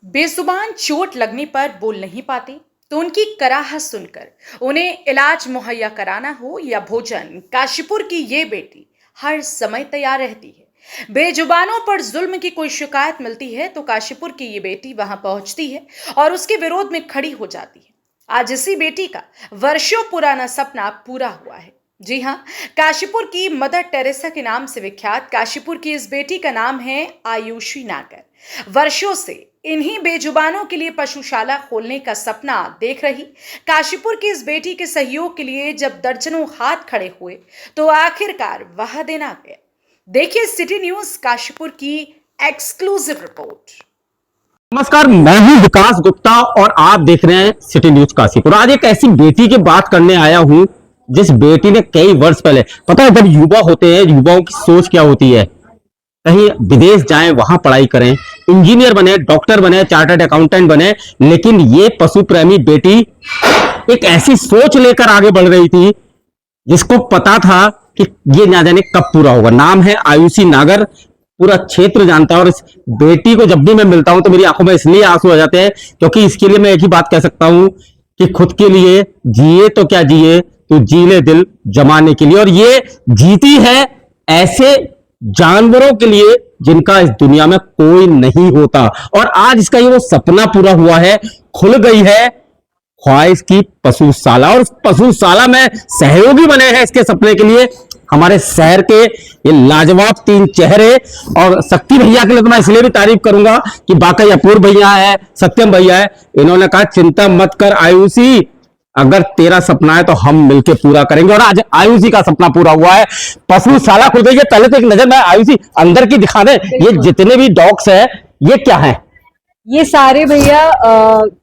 बेजुबान चोट लगने पर बोल नहीं पाते तो उनकी कराहत सुनकर उन्हें इलाज मुहैया कराना हो या भोजन, काशीपुर की ये बेटी हर समय तैयार रहती है। बेजुबानों पर जुल्म की कोई शिकायत मिलती है तो काशीपुर की ये बेटी वहां पहुंचती है और उसके विरोध में खड़ी हो जाती है। आज इसी बेटी का वर्षों पुराना सपना पूरा हुआ है। जी हाँ, काशीपुर की मदर टेरेसा के नाम से विख्यात काशीपुर की इस बेटी का नाम है आयुषी नागर। वर्षों से इन्हीं बेजुबानों के लिए पशुशाला खोलने का सपना देख रही काशीपुर की इस बेटी के सहयोग के लिए जब दर्जनों हाथ खड़े हुए तो आखिरकार वह दिन आ गया। देखिए सिटी न्यूज काशीपुर की एक्सक्लूसिव रिपोर्ट। नमस्कार, मैं हूं विकास गुप्ता और आप देख रहे हैं सिटी न्यूज काशीपुर। आज एक ऐसी बेटी की बात करने आया हूं जिस बेटी ने कई वर्ष पहले, पता है जब युवा होते हैं, युवाओं की सोच क्या होती है, कहीं विदेश जाएं, वहां पढ़ाई करें, इंजीनियर बने, डॉक्टर बने, चार्टर्ड अकाउंटेंट बने। लेकिन ये पशु प्रेमी बेटी एक ऐसी सोच लेकर आगे बढ़ रही थी जिसको पता था कि ये ना जाने कब पूरा होगा। नाम है आयुषी नागर, पूरा क्षेत्र जानता है। और इस बेटी को जब भी मैं मिलता हूं तो मेरी आंखों में इसलिए आंसू आ जाते हैं क्योंकि इसके लिए मैं एक ही बात कह सकता हूं कि खुद के लिए जिए तो क्या जिए, तो जी ले दिल जमाने के लिए। और ये जीती है ऐसे जानवरों के लिए जिनका इस दुनिया में कोई नहीं होता। और आज इसका ये वो सपना पूरा हुआ है, खुल गई है ख्वाहिश की पशुशाला। और पशुशाला में सहयोगी बने हैं इसके सपने के लिए हमारे शहर के ये लाजवाब तीन चेहरे। और शक्ति भैया के लिए तो मैं इसलिए भी तारीफ करूंगा कि बाकी अपूर्व भैया है, सत्यम भैया है, इन्होंने कहा चिंता मत कर आयुषी, अगर तेरा सपना है तो हम मिलके पूरा करेंगे। और आज आयुषी का सपना पूरा हुआ है, पशुशाला खुल गई है। पहले तो एक नजर मैं आयुषी अंदर की दिखा दे, ये जितने भी डॉग्स है ये क्या है? ये सारे भैया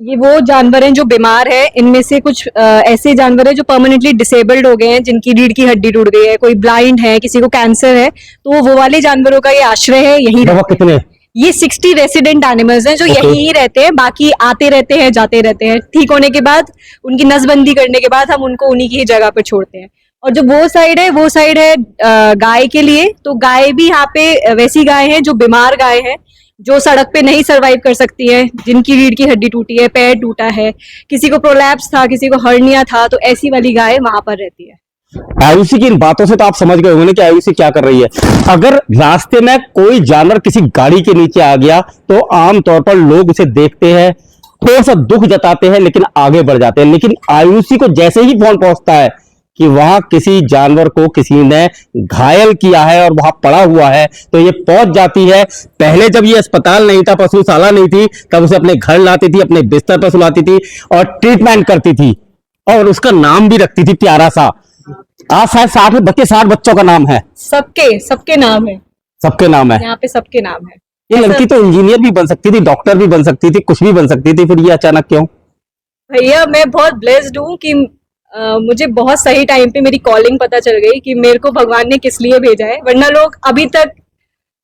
ये वो जानवर हैं जो बीमार है। इनमें से कुछ ऐसे जानवर हैं जो परमानेंटली डिसेबल्ड हो गए हैं, जिनकी रीढ़ की हड्डी टूट गई है, कोई ब्लाइंड है, किसी को कैंसर है, तो वो वाले जानवरों का ये आश्रय है। यही कितने? ये 60 रेसिडेंट एनिमल्स हैं जो यहीं ही रहते हैं, बाकी आते रहते हैं, जाते रहते हैं। ठीक होने के बाद, उनकी नसबंदी करने के बाद हम उनको उन्हीं की जगह पर छोड़ते हैं। और जो वो साइड है गाय के लिए। तो गाय भी यहाँ पे वैसी गाय है जो बीमार गाय है, जो सड़क पे नहीं सरवाइव कर सकती है, जिनकी रीढ़ की हड्डी टूटी है, पैर टूटा है, किसी को प्रोलैप्स था, किसी को हर्निया था, तो ऐसी वाली गाय वहां पर रहती है। आयुषी की इन बातों से तो आप समझ गए होंगे कि आयुषी क्या कर रही है। अगर रास्ते में कोई जानवर किसी गाड़ी के नीचे आ गया तो आमतौर पर लोग उसे देखते हैं, थोड़ा सा दुख जताते हैं, लेकिन आगे बढ़ जाते हैं। लेकिन आयुषी को जैसे ही फोन पहुंचता है कि वहां किसी जानवर को किसी ने घायल किया है और वहां पड़ा हुआ है, तो ये पहुंच जाती है। पहले जब ये अस्पताल नहीं था, पशुशाला नहीं थी, तब उसे अपने घर लाती थी, अपने बिस्तर पर सुलाती थी और ट्रीटमेंट करती थी। और उसका नाम भी रखती थी प्यारा सा। आज शायद 60 बच्चों का नाम है। सबके नाम है। सबके नाम है, यहाँ पे सबके नाम है। ये लड़की तो इंजीनियर भी बन सकती थी, डॉक्टर भी बन सकती थी, कुछ भी बन सकती थी, फिर ये अचानक क्यों? भैया मैं बहुत ब्लेस्ड हूँ कि मुझे बहुत सही टाइम पे मेरी कॉलिंग पता चल गई कि मेरे को भगवान ने किस लिए भेजा है। वरना लोग अभी तक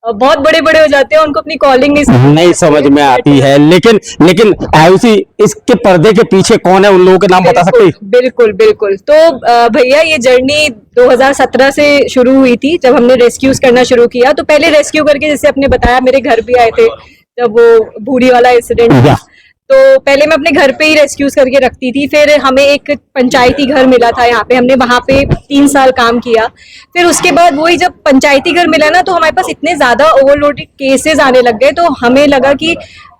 बहुत बड़े बड़े हो जाते हैं, उनको अपनी कॉलिंग नहीं समझ में आती है। लेकिन आयुषी, इसके पर्दे के पीछे कौन है, उन लोगों के नाम बता सकते हैं? बिल्कुल बिल्कुल। तो भैया ये जर्नी 2017 से शुरू हुई थी, जब हमने रेस्क्यूज करना शुरू किया। तो पहले रेस्क्यू करके, जैसे आपने बताया, मेरे घर भी आए थे जब वो बूढ़ी वाला इंसिडेंट। तो पहले मैं अपने घर पे ही रेस्क्यूज करके रखती थी। फिर हमें एक पंचायती घर मिला था यहाँ पे, हमने वहां पे 3 साल काम किया। फिर उसके बाद वही जब पंचायती घर मिला ना, तो हमारे पास इतने ज्यादा ओवरलोडेड केसेस आने लग गए, तो हमें लगा कि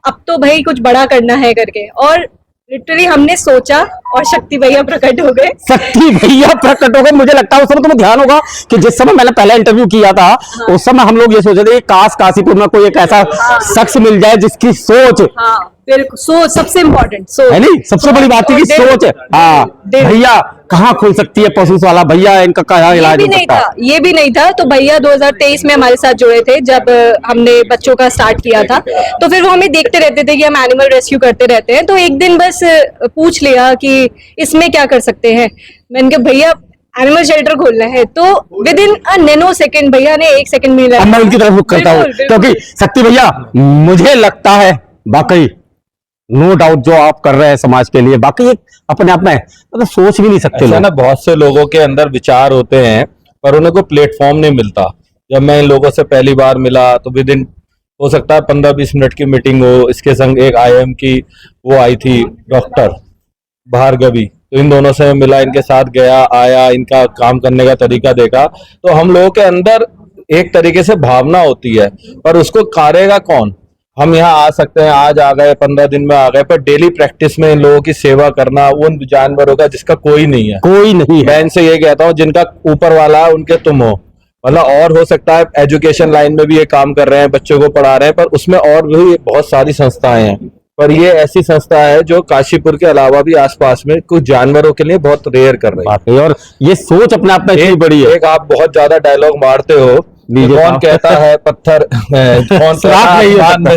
अब तो भाई कुछ बड़ा करना है करके। और लिटरली हमने सोचा और शक्ति भैया प्रकट हो गए। मुझे लगता है उस समय तुम्हें ध्यान होगा कि जिस समय मैंने पहला इंटरव्यू किया था, हाँ। उस समय हम लोग ये सोच रहे थे काश काशीपुर में कोई एक ऐसा शख्स मिल जाए जिसकी सोच, हाँ बिल्कुल, सोच सबसे इम्पोर्टेंट, सोच है नहीं, सबसे बड़ी बात है कि सोच है। हाँ भैया कहाँ खुल सकती है पशुशाला, भैया इनका कहाँ इलाज हो सकता है? ये भी नहीं था। तो भैया 2023 में हमारे साथ जुड़े थे, जब हमने बच्चों का स्टार्ट किया था। तो फिर वो हमें देखते रहते थे कि हम एनिमल रेस्क्यू करते रहते हैं। तो एक दिन बस पूछ लिया कि इसमें क्या कर सकते हैं। मैंने कहा भैया एनिमल शेल्टर खोलना है। तो with in a nano second भैया ने 1 सेकेंड में लगा। मैं उनकी तरफ रुख करता हूँ क्योंकि शक्ति भैया, मुझे लगता है वाकई नो डाउट जो आप कर रहे हैं समाज के लिए, बाकी अपने आप में मतलब सोच भी नहीं सकते ना। बहुत से लोगों के अंदर विचार होते हैं पर उन्हें कोई प्लेटफॉर्म नहीं मिलता। जब मैं इन लोगों से पहली बार मिला तो विद इन हो सकता है 15-20 मिनट की मीटिंग हो, इसके संग एक IIM की वो आई थी डॉक्टर भार्गवी, तो इन दोनों से मिला, इनके साथ गया आया, इनका काम करने का तरीका देखा, तो हम लोगों के अंदर एक तरीके से भावना होती है, पर उसको करेगा कौन। हम यहाँ आ सकते हैं, आज आ गए, 15 दिन में आ गए, पर डेली प्रैक्टिस में इन लोगों की सेवा करना, उन जानवरों का जिसका कोई नहीं है, कोई नहीं है। मैं इनसे ये कहता हूँ जिनका ऊपर वाला है उनके तुम हो, मतलब और हो सकता है एजुकेशन लाइन में भी ये काम कर रहे हैं, बच्चों को पढ़ा रहे हैं, पर उसमें और भी बहुत सारी संस्थाएं हैं, पर ये ऐसी संस्था है जो काशीपुर के अलावा भी आसपास में कुछ जानवरों के लिए बहुत रेयर कर रही है। वाकई, और ये सोच अपने आप में इतनी बड़ी है। एक आप बहुत ज्यादा डायलॉग मारते हो, कौन कहता है पत्थर कौन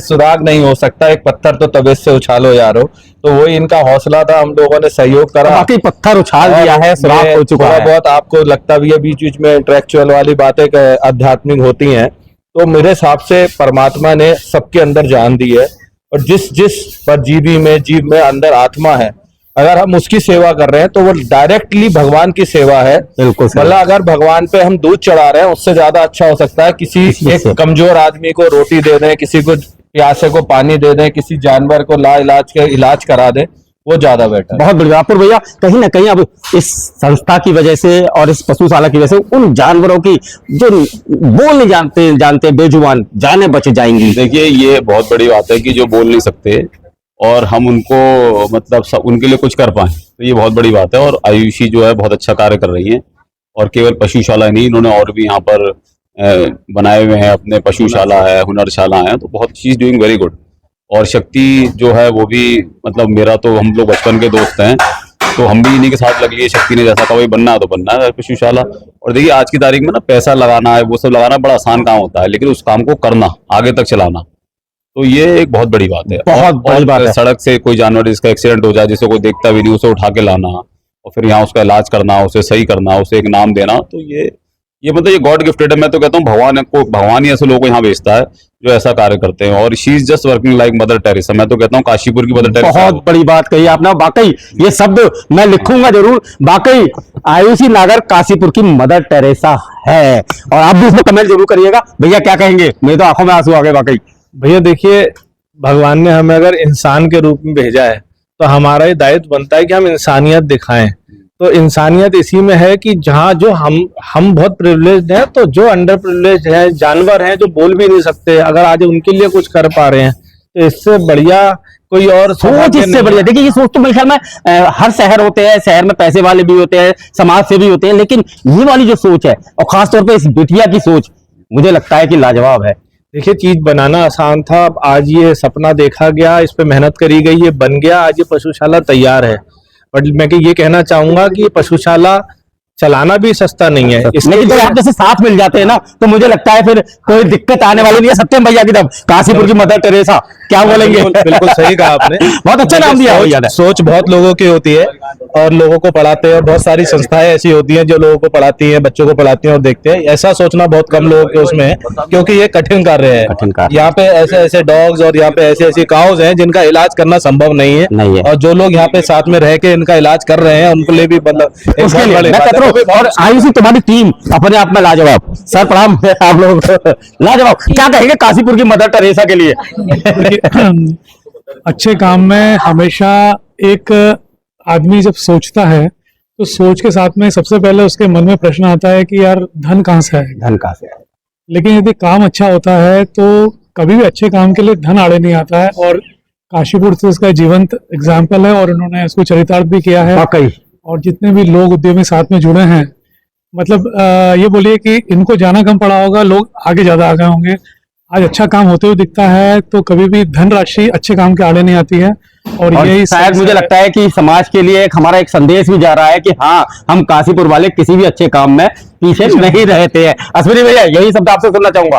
सुराग नहीं हो सकता, एक पत्थर तो तबीयत से उछालो यारो, तो वही इनका हौसला था, हम लोगों ने सहयोग करा, बाकी पत्थर उछाल दिया है, सुराग हो चुका है। बहुत आपको लगता भी है बीच बीच में इंटेलेक्चुअल वाली बातें आध्यात्मिक होती हैं, तो मेरे हिसाब से परमात्मा ने सबके अंदर जान दी है, और जिस जिस पर जीव में अंदर आत्मा है, अगर हम उसकी सेवा कर रहे हैं तो वो डायरेक्टली भगवान की सेवा है। बिल्कुल, मतलब अगर भगवान पे हम दूध चढ़ा रहे हैं, उससे ज्यादा अच्छा हो सकता है किसी एक कमजोर आदमी को रोटी दे दें, किसी को प्यासे को पानी दे दें, किसी जानवर को लाइलाज के इलाज करा दें, वो ज्यादा बेटर। बहुत बढ़िया। अपूर भैया, कहीं ना कहीं अब इस संस्था की वजह से और इस पशुशाला की वजह से उन जानवरों की जो बोल नहीं जानते बेजुबान जाने बच जाएंगी। देखिए, ये बहुत बड़ी बात है कि जो बोल नहीं सकते और हम उनको मतलब उनके लिए कुछ कर पाए, तो ये बहुत बड़ी बात है। और आयुषी जो है बहुत अच्छा कार्य कर रही है, और केवल पशुशाला नहीं, इन्होंने और भी यहाँ पर बनाए हुए हैं, अपने पशुशाला है, हुनरशाला है, तो बहुत चीज डूइंग वेरी गुड। और शक्ति जो है वो भी, मतलब मेरा तो, हम लोग बचपन के दोस्त हैं, तो हम भी इन्हीं के साथ लग लिए, शक्ति ने जैसा कहा वही बनना है तो बनना है पशुशाला। और देखिए आज की तारीख में ना पैसा लगाना है, वो सब लगाना बड़ा आसान काम होता है, लेकिन उस काम को करना, आगे तक चलाना, तो ये एक बहुत बड़ी बात है। बहुत बड़ी बात है। सड़क से कोई जानवर जिसका एक्सीडेंट हो जाए, जिसे कोई देखता भी नहीं, उसे उठा के लाना और फिर यहाँ उसका इलाज करना, उसे सही करना, उसे एक नाम देना, तो ये मतलब ये गॉड गिफ्टेड है। मैं तो कहता हूँ भगवान ही ऐसे लोगों को यहाँ भेजता है जो ऐसा कार्य करते हैं, और she is just working like mother Teresa. मैं तो कहता हूँ काशीपुर की मदर टेरेसा। बहुत बड़ी बात कही आपने, वाकई ये शब्द मैं लिखूंगा जरूर, वाकई आयुषी नागर काशीपुर की मदर टेरेसा है। और आप भी इसमें कमेंट जरूर करिएगा। भैया क्या कहेंगे, मेरे तो आंखों में आंसू आ गए वाकई। भैया देखिए, भगवान ने हमें अगर इंसान के रूप में भेजा है, तो हमारा ये दायित्व बनता है कि हम इंसानियत दिखाएं। तो इंसानियत इसी में है कि जहाँ जो हम बहुत प्रिविलेज्ड हैं, तो जो अंडर प्रिविलेज्ड है, जानवर हैं जो बोल भी नहीं सकते, अगर आज उनके लिए कुछ कर पा रहे हैं, तो इससे बढ़िया कोई और सोच, इससे बढ़िया। देखिए ये सोच तो मेरे ख्याल में हर शहर होते हैं, शहर में पैसे वाले भी होते हैं, समाज से भी होते हैं, लेकिन ये वाली जो सोच है, और खासतौर पर इस बिटिया की सोच, मुझे लगता है कि लाजवाब है। देखिए, चीज बनाना आसान था, आज ये सपना देखा गया, इस पे मेहनत करी गई, ये बन गया, आज ये पशुशाला तैयार है। बट मैं ये कहना चाहूंगा कि पशुशाला चलाना भी सस्ता नहीं है। लेकिन जब आप जैसे साथ मिल जाते हैं ना, तो मुझे लगता है फिर कोई दिक्कत आने वाली नहीं है। सत्यम भैया की तरफ, काशीपुर की मदर टेरेसा, क्या बोलेंगे? बिल्कुल सही कहा आपने। बहुत अच्छा नाम दिया भैया ने। सोच बहुत लोगों की होती है और लोगों को पढ़ाते हैं, और बहुत सारी संस्थाएं ऐसी होती हैं जो लोगों को पढ़ाती हैं, बच्चों को पढ़ाती हैं और देखते हैं। ऐसा सोचना बहुत कम लोगों के उसमें है, क्योंकि ये कठिन कार्य है। यहाँ पे ऐसे ऐसे डॉग्स और यहाँ पे ऐसी ऐसी काउज हैं जिनका इलाज करना संभव नहीं है, और जो लोग यहाँ पे साथ में रह के इनका इलाज कर रहे हैं, उनके लिए भी मतलब आयुषी तुम्हारी टीम अपने आप में लाजवाब। सर प्रणाम आप लोग, लाजवाब। क्या कहेंगे काशीपुर की मदर टेरेसा के लिए? अच्छे काम में हमेशा एक आदमी जब सोचता है, तो सोच के साथ में सबसे पहले उसके मन में प्रश्न आता है कि यार धन कहाँ से आएगा, धन कहाँ से आएगा। लेकिन यदि काम अच्छा होता है तो कभी भी अच्छे काम के लिए धन आड़े नहीं आता है। और काशीपुर से इसका जीवंत एग्जाम्पल है, और उन्होंने इसको चरितार्थ भी किया है। और जितने भी लोग उद्यमी साथ में जुड़े हैं, मतलब ये बोलिए कि इनको जाना कम पड़ा होगा, लोग आगे ज्यादा आ गए होंगे। आज अच्छा काम होते हुए दिखता है, तो कभी भी धनराशि अच्छे काम के आड़े नहीं आती है। और यही शायद मुझे लगता है कि समाज के लिए हमारा एक संदेश भी जा रहा है कि हाँ, हम काशीपुर वाले किसी भी अच्छे काम में पीछे नहीं रहते हैं। अश्विनी भैया, यही शब्द आपसे सुनना चाहूंगा।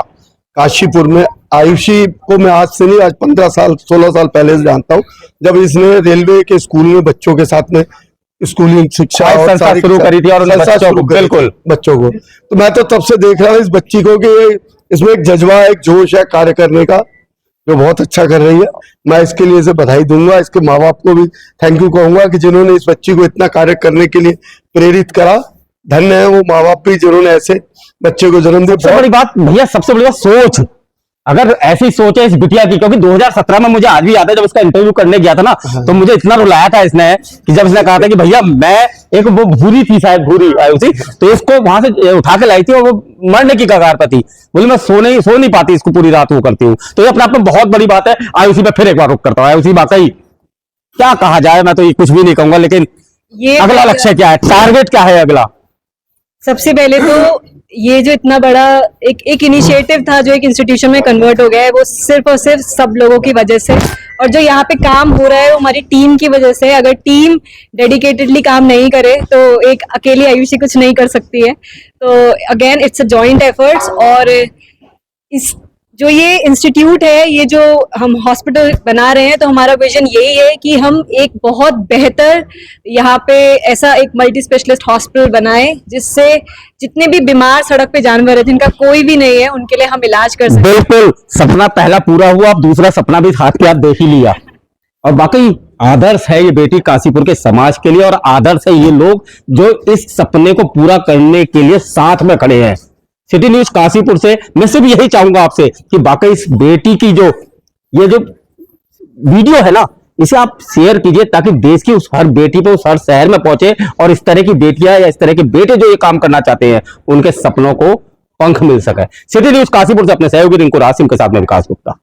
काशीपुर में आयुषी को मैं आज से नहीं, आज 15 साल 16 साल पहले से जानता हूँ, जब इसने रेलवे के स्कूल में बच्चों के साथ में स्कूलिंग शिक्षा और शुरू करी थी, और बिल्कुल बच्चों को, तो मैं तो तब से देख रहा हूँ इस बच्ची को कि इसमें एक जज्बा, एक जोश है कार्य करने का, जो बहुत अच्छा कर रही है। मैं इसके लिए इसे बधाई दूंगा, इसके माँ बाप को भी थैंक यू कहूंगा कि जिन्होंने इस बच्ची को इतना कार्य करने के लिए प्रेरित करा। धन्य है वो माँ बाप भी जिन्होंने ऐसे बच्चे को जन्म दिया। सबसे बड़ी बात भैया, सबसे बड़ी बात सोच। अगर ऐसी सोच है इस बिटिया की, क्योंकि 2017 में मुझे आज भी याद है जब इसका इंटरव्यू करने गया था ना, तो मुझे इतना रुलाया था इसने कि जब इसने कहा था कि भैया मैं एक वो भूरी थी, शायद भूरी आयुषी, तो इसको वहां से उठा के लाई थी और वो मरने की कगार पर थी, बोले मैं सो नहीं पाती, इसको पूरी रात वो करती हूँ। तो ये अपने आप में बहुत बड़ी बात है। आयुषी पे फिर एक बार रुक करता हूँ। आयुषी वाकई क्या कहा जाए, मैं तो ये कुछ भी नहीं कहूंगा, लेकिन ये अगला लक्ष्य क्या है, टारगेट क्या है अगला? सबसे पहले तो ये जो इतना बड़ा एक इनिशिएटिव था जो एक इंस्टीट्यूशन में कन्वर्ट हो गया है, वो सिर्फ और सिर्फ सब लोगों की वजह से, और जो यहाँ पे काम हो रहा है वो हमारी टीम की वजह से। अगर टीम डेडिकेटेडली काम नहीं करे तो एक अकेली आयुषी कुछ नहीं कर सकती है। तो again it's a joint efforts. और इस जो ये इंस्टीट्यूट है, ये जो हम हॉस्पिटल बना रहे हैं, तो हमारा विजन यही है कि हम एक बहुत बेहतर यहाँ पे ऐसा एक मल्टी स्पेशलिस्ट हॉस्पिटल बनाएं जिससे जितने भी बीमार सड़क पे जानवर है जिनका कोई भी नहीं है, उनके लिए हम इलाज कर सकें। बिल्कुल, सपना पहला पूरा हुआ, अब दूसरा सपना भी हाथ के हाथ देख ही लिया। और बाकी आदर्श है ये बेटी काशीपुर के समाज के लिए, और आदर्श है ये लोग जो इस सपने को पूरा करने के लिए साथ में खड़े हैं। सिटी न्यूज काशीपुर से मैं सिर्फ यही चाहूंगा आपसे कि बाकी इस बेटी की ये जो वीडियो है ना, इसे आप शेयर कीजिए ताकि देश की उस हर बेटी पे, उस हर शहर में पहुंचे, और इस तरह की बेटियां या इस तरह के बेटे जो ये काम करना चाहते हैं उनके सपनों को पंख मिल सके। सिटी न्यूज काशीपुर से अपने सहयोगी रिंकू रासिम के साथ में विकास गुप्ता।